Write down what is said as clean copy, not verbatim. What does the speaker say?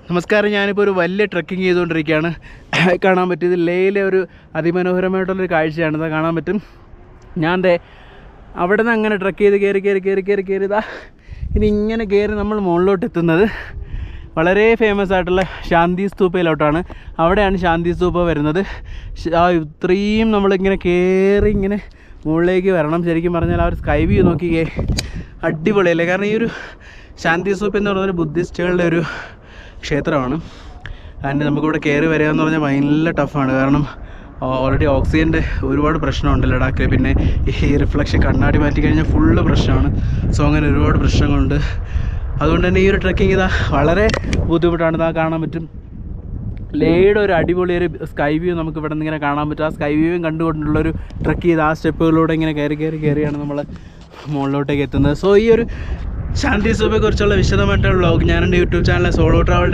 നമസ്കാരം. ഞാനിപ്പോൾ ഒരു വലിയ ട്രക്കിംഗ് ചെയ്തുകൊണ്ടിരിക്കുകയാണ്. കാണാൻ പറ്റിയത് ലേയിലെ ഒരു അതിമനോഹരമായിട്ടുള്ളൊരു കാഴ്ചയാണ്. ഇതാ കാണാൻ പറ്റും. ഞാൻ അവിടെ നിന്ന് അങ്ങനെ ട്രക്ക് ചെയ്ത് കയറി ഇതാ ഇനി ഇങ്ങനെ കയറി നമ്മൾ മുകളിലോട്ട് എത്തുന്നത് വളരെ ഫേമസ് ആയിട്ടുള്ള ശാന്തി സ്തൂപ്പയിലോട്ടാണ്. അവിടെയാണ് ശാന്തി സ്തൂപ്പ വരുന്നത്. ഇത്രയും നമ്മളിങ്ങനെ കയറി ഇങ്ങനെ മുകളിലേക്ക് വരണം. ശരിക്കും പറഞ്ഞാൽ ആ ഒരു സ്കൈ വ്യൂ നോക്കിക്കേ, അടിപൊളിയല്ലേ. കാരണം ഈ ഒരു ശാന്തി സ്തൂപ്പ് എന്ന് പറയുന്നത് ബുദ്ധിസ്റ്റുകളുടെ ഒരു ക്ഷേത്രമാണ്. അതിന് നമുക്കിവിടെ കയറി വരിക എന്ന് പറഞ്ഞാൽ ഭയങ്കര ടഫാണ്. കാരണം ഓൾറെഡി ഓക്സിജൻ്റെ ഒരുപാട് പ്രശ്നമുണ്ട് ലഡാക്കിൽ. പിന്നെ ഈ റിഫ്ലക്ഷൻ കണ്ണാടി മാറ്റി കഴിഞ്ഞാൽ ഫുള്ള് പ്രശ്നമാണ്. സോ അങ്ങനെ ഒരുപാട് പ്രശ്നങ്ങളുണ്ട്. അതുകൊണ്ട് തന്നെ ഈ ഒരു ട്രക്കിംഗ് ഇതാ വളരെ ബുദ്ധിമുട്ടാണ്. ഇതാ കാണാൻ പറ്റും ലേയുടെ ഒരു അടിപൊളി ഒരു സ്കൈ വ്യൂ നമുക്ക് ഇവിടെ നിന്ന് ഇങ്ങനെ കാണാൻ പറ്റും. ആ സ്കൈ വ്യൂവും കണ്ടുകൊണ്ടുള്ളൊരു ട്രക്ക് ചെയ്ത് ആ സ്റ്റെപ്പുകളിലൂടെ ഇങ്ങനെ കയറിയാണ് നമ്മൾ മുകളിലോട്ടേക്ക് എത്തുന്നത്. സോ ഈ ഒരു ശാന്തി സ്തൂപ്പയെക്കുറിച്ചുള്ള വിശദമായിട്ടുള്ള വ്ളോഗ് ഞാൻ എൻ്റെ യൂട്യൂബ് ചാനൽ സോളോ ട്രാവൽ